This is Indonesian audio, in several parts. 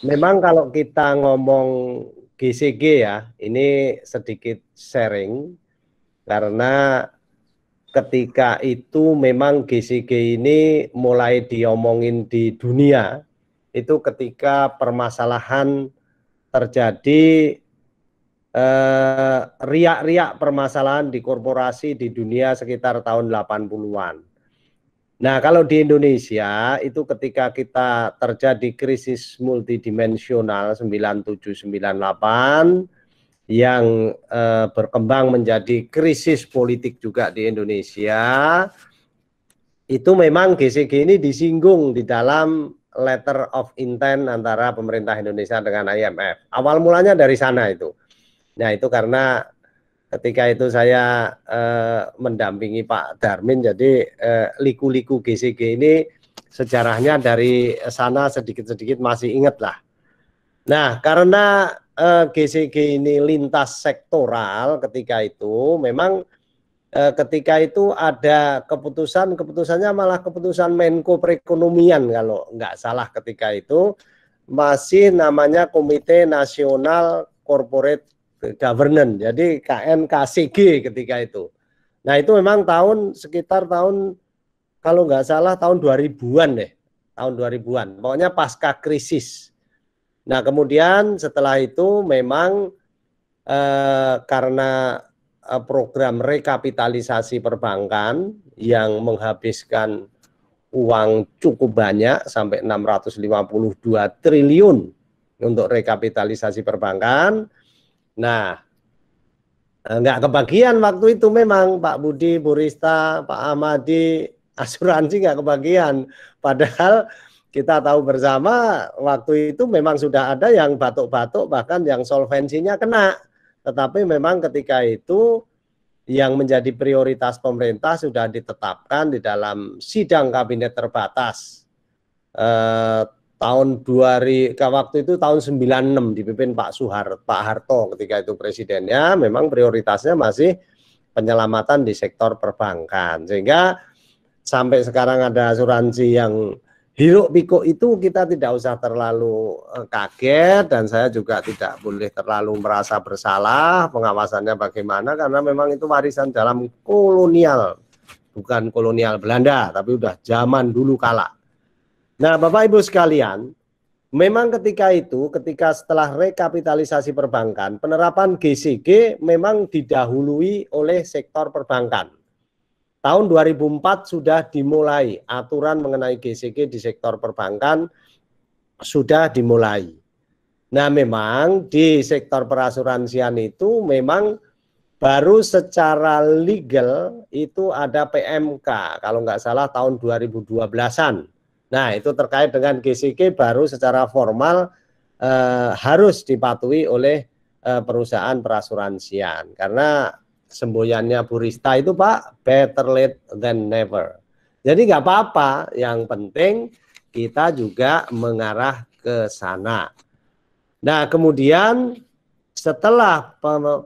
memang kalau kita ngomong GCG ya, ini sedikit sharing karena ketika itu memang GCG ini mulai diomongin di dunia itu ketika permasalahan terjadi riak-riak permasalahan di korporasi di dunia sekitar tahun 80-an. Nah, kalau di Indonesia itu ketika kita terjadi krisis multidimensional 97-98 yang berkembang menjadi krisis politik juga di Indonesia, itu memang GCG ini disinggung di dalam letter of intent antara pemerintah Indonesia dengan IMF. Awal mulanya dari sana itu. Nah, itu karena ketika itu saya mendampingi Pak Darmin, jadi liku-liku GCG ini sejarahnya dari sana sedikit-sedikit masih ingat lah. Nah, karena GCG ini lintas sektoral ketika itu, memang ketika itu ada keputusannya malah keputusan Menko Perekonomian kalau nggak salah ketika itu, masih namanya Komite Nasional Corporate Governance, jadi KNKCG ketika itu. Nah, itu memang sekitar tahun kalau nggak salah tahun 2000-an deh, tahun 2000-an, pokoknya pasca krisis. Nah, kemudian setelah itu memang karena program rekapitalisasi perbankan yang menghabiskan uang cukup banyak sampai 652 triliun untuk rekapitalisasi perbankan. Nah, nggak kebagian waktu itu memang Pak Budi, Bu Rista, Pak Ahmadi, asuransi nggak kebagian. Padahal kita tahu bersama waktu itu memang sudah ada yang batuk-batuk bahkan yang solvensinya kena. Tetapi memang ketika itu yang menjadi prioritas pemerintah sudah ditetapkan di dalam sidang kabinet terbatas tahun 2000, waktu itu tahun 96 dipimpin Pak Harto ketika itu presidennya, memang prioritasnya masih penyelamatan di sektor perbankan, sehingga sampai sekarang ada asuransi yang hiruk pikuk itu kita tidak usah terlalu kaget, dan saya juga tidak boleh terlalu merasa bersalah pengawasannya bagaimana, karena memang itu warisan dalam kolonial, bukan kolonial Belanda tapi udah zaman dulu kala. Nah, Bapak Ibu sekalian, memang ketika setelah rekapitalisasi perbankan, penerapan GCG memang didahului oleh sektor perbankan. Tahun 2004 sudah dimulai aturan mengenai GCG di sektor perbankan, sudah dimulai. Nah, memang di sektor perasuransian itu memang baru secara legal itu ada PMK, kalau nggak salah tahun 2012-an. Nah, itu terkait dengan GCG baru secara formal harus dipatuhi oleh perusahaan perasuransian. Karena semboyannya Bu Rista itu Pak, better late than never. Jadi nggak apa-apa, yang penting kita juga mengarah ke sana. Nah, kemudian setelah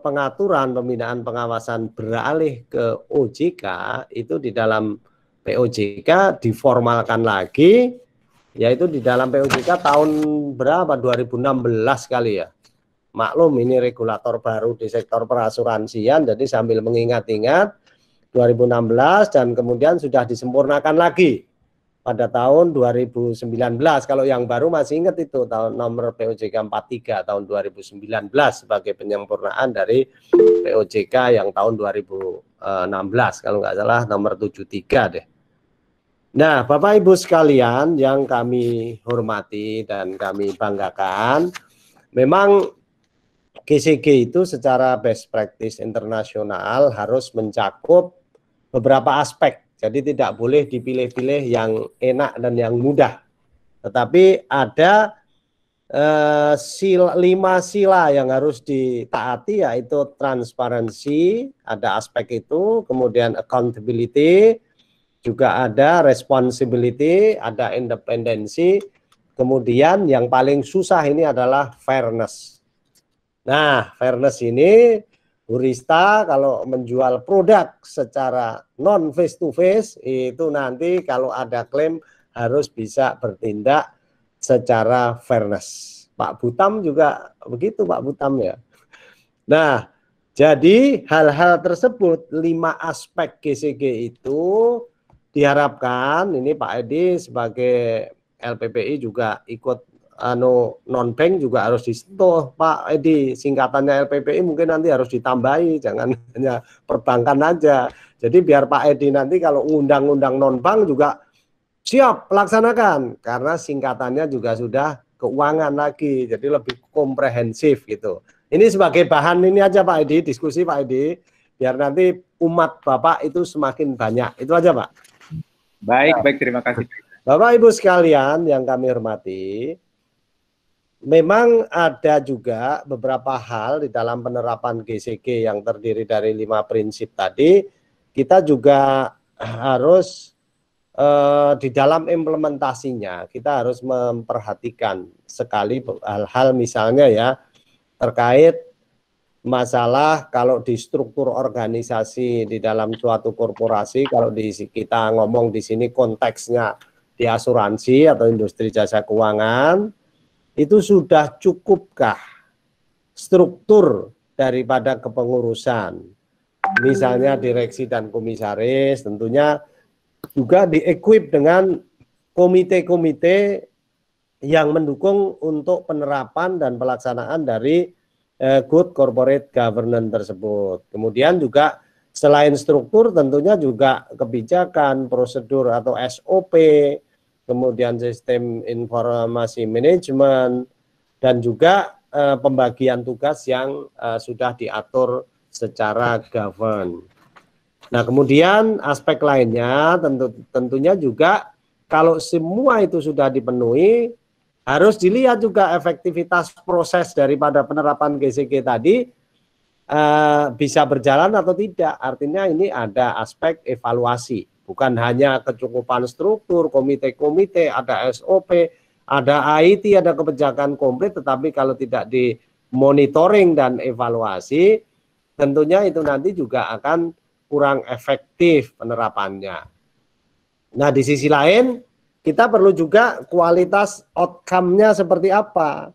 pengaturan pembinaan pengawasan beralih ke OJK, itu di dalam POJK diformalkan lagi, yaitu di dalam POJK tahun berapa, 2016 kali ya. Maklum ini regulator baru di sektor perasuransian, jadi sambil mengingat-ingat 2016 dan kemudian sudah disempurnakan lagi pada tahun 2019. Kalau yang baru masih ingat itu tahun nomor POJK 43 tahun 2019 sebagai penyempurnaan dari POJK yang tahun 2016, kalau nggak salah nomor 73 deh. Nah, Bapak Ibu sekalian yang kami hormati dan kami banggakan, memang GCG itu secara best practice internasional harus mencakup beberapa aspek. Jadi tidak boleh dipilih-pilih yang enak dan yang mudah. Tetapi ada 5 sila yang harus ditaati, yaitu transparansi, ada aspek itu, kemudian accountability, juga ada responsibility, ada independensi, kemudian yang paling susah ini adalah fairness. Nah, fairness ini Bu Rista kalau menjual produk secara non face to face itu nanti kalau ada klaim harus bisa bertindak secara fairness. Pak Butam juga begitu, Pak Butam ya. Nah, jadi hal-hal tersebut 5 aspek GCG itu diharapkan ini Pak Edi sebagai LPPI juga ikut non bank juga harus disentuh Pak Edi, singkatannya LPPI mungkin nanti harus ditambahi, jangan hanya perbankan aja. Jadi biar Pak Edi nanti kalau undang-undang non bank juga siap laksanakan karena singkatannya juga sudah keuangan lagi, jadi lebih komprehensif gitu. Ini sebagai bahan ini aja Pak Edi, diskusi Pak Edi, biar nanti umat Bapak itu semakin banyak. Itu aja Pak. Baik, terima kasih. Bapak Ibu sekalian yang kami hormati, memang ada juga beberapa hal di dalam penerapan GCG yang terdiri dari 5 prinsip tadi, kita juga harus di dalam implementasinya kita harus memperhatikan sekali hal-hal misalnya ya terkait masalah kalau di struktur organisasi di dalam suatu korporasi, kalau kita ngomong di sini konteksnya di asuransi atau industri jasa keuangan, itu sudah cukupkah struktur daripada kepengurusan, misalnya direksi dan komisaris, tentunya juga di-equip dengan komite-komite yang mendukung untuk penerapan dan pelaksanaan dari good corporate governance tersebut. Kemudian juga selain struktur tentunya juga kebijakan, prosedur atau SOP, kemudian sistem informasi manajemen, dan juga pembagian tugas yang sudah diatur secara govern. Nah, kemudian aspek lainnya tentunya juga kalau semua itu sudah dipenuhi, harus dilihat juga efektivitas proses daripada penerapan GCG tadi bisa berjalan atau tidak. Artinya ini ada aspek evaluasi, bukan hanya kecukupan struktur, komite-komite, ada SOP, ada IT, ada kebijakan komplit, tetapi kalau tidak dimonitoring dan evaluasi, tentunya itu nanti juga akan kurang efektif penerapannya. Nah, di sisi lain kita perlu juga kualitas outcome-nya seperti apa.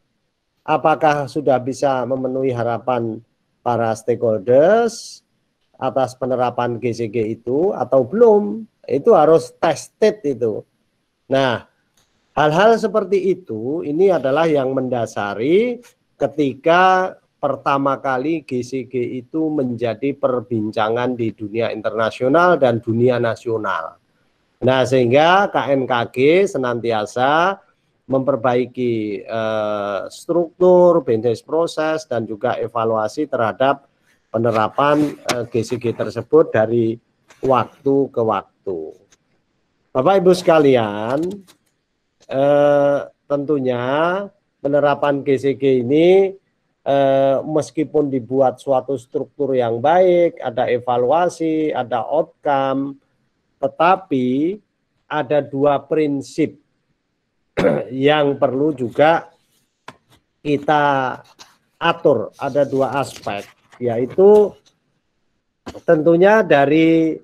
Apakah sudah bisa memenuhi harapan para stakeholders atas penerapan GCG itu atau belum? Itu harus tested itu. Nah, hal-hal seperti itu ini adalah yang mendasari ketika pertama kali GCG itu menjadi perbincangan di dunia internasional dan dunia nasional. Nah, sehingga KNKG senantiasa memperbaiki struktur, bisnis proses, dan juga evaluasi terhadap penerapan GCG tersebut dari waktu ke waktu. Bapak Ibu sekalian, tentunya penerapan GCG ini meskipun dibuat suatu struktur yang baik, ada evaluasi, ada outcome, tetapi ada 2 prinsip yang perlu juga kita atur. Ada 2 aspek, yaitu tentunya dari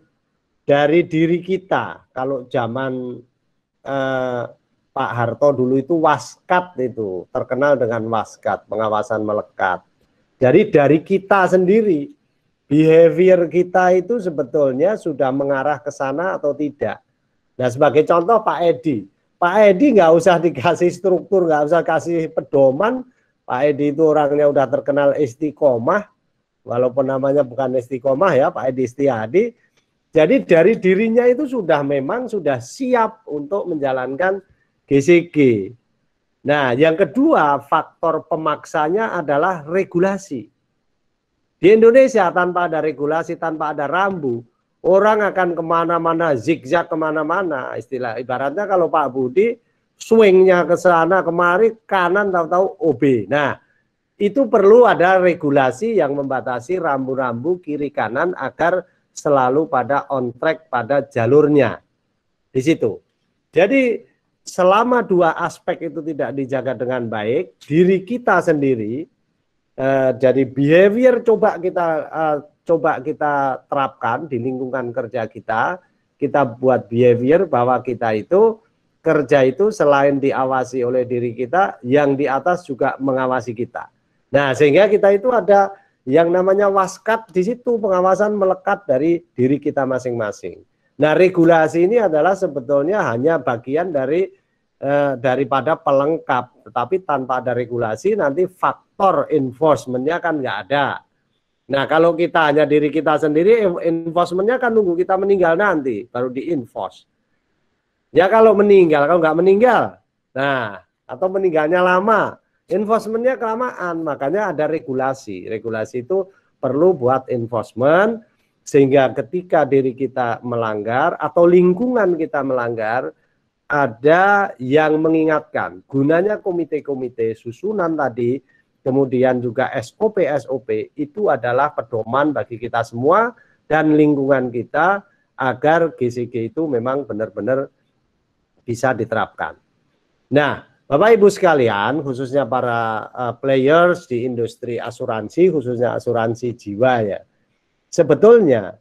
diri kita. Kalau zaman Pak Harto dulu itu Waskat, itu terkenal dengan Waskat, pengawasan melekat. Jadi dari kita sendiri, behavior kita itu sebetulnya sudah mengarah ke sana atau tidak. Nah, sebagai contoh Pak Edi nggak usah dikasih struktur, nggak usah kasih pedoman. Pak Edi itu orangnya udah terkenal istiqomah, walaupun namanya bukan istiqomah ya, Pak Edi Setiadi. Jadi dari dirinya itu memang sudah siap untuk menjalankan GCG. Nah, yang kedua faktor pemaksanya adalah regulasi. Di Indonesia tanpa ada regulasi, tanpa ada rambu, orang akan kemana-mana, zigzag kemana-mana. Istilah ibaratnya kalau Pak Budi swingnya ke sana kemari, kanan tahu-tahu OB. Nah, itu perlu ada regulasi yang membatasi rambu-rambu kiri kanan agar selalu pada on track pada jalurnya. Di situ. Jadi selama 2 aspek itu tidak dijaga dengan baik, diri kita sendiri, jadi behavior coba kita terapkan di lingkungan kerja kita buat behavior bahwa kita itu kerja itu selain diawasi oleh diri kita, yang di atas juga mengawasi kita. Nah, sehingga kita itu ada yang namanya waskat di situ, pengawasan melekat dari diri kita masing-masing. Nah, regulasi ini adalah sebetulnya hanya bagian dari daripada pelengkap, tetapi tanpa ada regulasi nanti faktor enforcement-nya kan nggak ada. Nah, kalau kita hanya diri kita sendiri, enforcement-nya kan nunggu kita meninggal nanti baru di-enforce. Ya kalau meninggal, kalau nggak meninggal, nah atau meninggalnya lama, enforcement-nya kelamaan, makanya ada regulasi. Regulasi itu perlu buat enforcement, sehingga ketika diri kita melanggar atau lingkungan kita melanggar, ada yang mengingatkan. Gunanya komite-komite susunan tadi, kemudian juga SOP-SOP, itu adalah pedoman bagi kita semua dan lingkungan kita agar GCG itu memang benar-benar bisa diterapkan. Nah, Bapak Ibu sekalian, khususnya para players di industri asuransi, khususnya asuransi jiwa ya, sebetulnya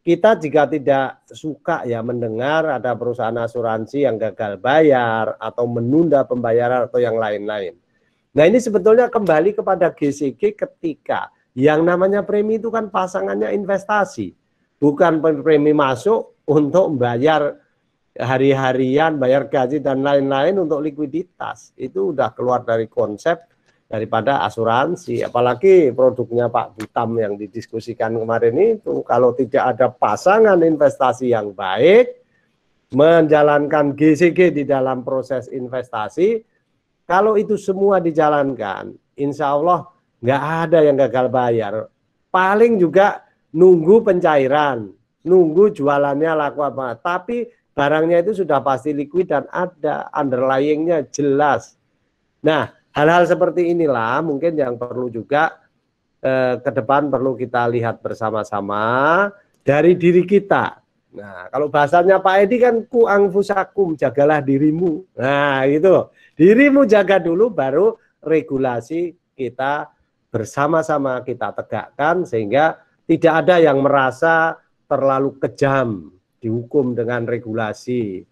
kita jika tidak suka ya mendengar ada perusahaan asuransi yang gagal bayar atau menunda pembayaran atau yang lain-lain. Nah, ini sebetulnya kembali kepada GCG ketika yang namanya premi itu kan pasangannya investasi, bukan premi masuk untuk membayar hari-harian, bayar gaji dan lain-lain untuk likuiditas. Itu udah keluar dari konsep daripada asuransi, apalagi produknya Pak Butam yang didiskusikan kemarin itu, kalau tidak ada pasangan investasi yang baik, menjalankan GCG di dalam proses investasi, kalau itu semua dijalankan, insya Allah nggak ada yang gagal bayar, paling juga nunggu pencairan, nunggu jualannya laku apa, tapi barangnya itu sudah pasti liquid dan ada, underlying-nya jelas. Nah, hal-hal seperti inilah mungkin yang perlu juga ke depan perlu kita lihat bersama-sama dari diri kita. Nah, kalau bahasanya Pak Edi kan ku angfusakum, jagalah dirimu. Nah, itu. Dirimu jaga dulu baru regulasi kita bersama-sama kita tegakkan sehingga tidak ada yang merasa terlalu kejam dihukum dengan regulasi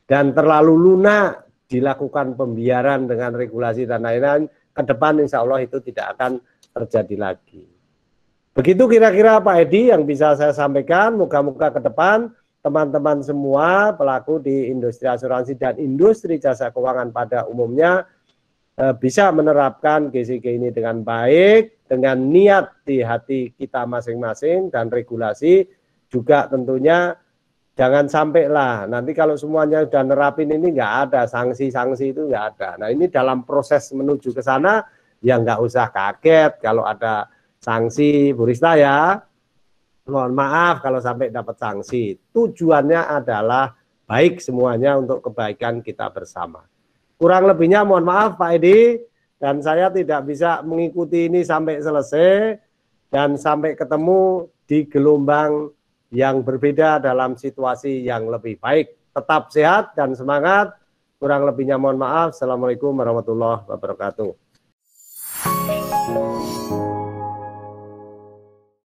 dan terlalu lunak dilakukan pembiaran dengan regulasi dan lain-lain, ke depan insya Allah itu tidak akan terjadi lagi. Begitu kira-kira Pak Edi yang bisa saya sampaikan, moga-moga ke depan teman-teman semua pelaku di industri asuransi dan industri jasa keuangan pada umumnya bisa menerapkan GCG ini dengan baik, dengan niat di hati kita masing-masing dan regulasi juga tentunya. Jangan sampai lah, nanti kalau semuanya sudah nerapin ini nggak ada, sanksi-sanksi itu nggak ada. Nah ini dalam proses menuju ke sana, ya nggak usah kaget kalau ada sanksi, Bu Rista ya. Mohon maaf kalau sampai dapat sanksi. Tujuannya adalah baik semuanya untuk kebaikan kita bersama. Kurang lebihnya mohon maaf Pak Edi, dan saya tidak bisa mengikuti ini sampai selesai, dan sampai ketemu di gelombang yang berbeda dalam situasi yang lebih baik. Tetap sehat dan semangat. Kurang lebihnya mohon maaf. Assalamualaikum warahmatullahi wabarakatuh.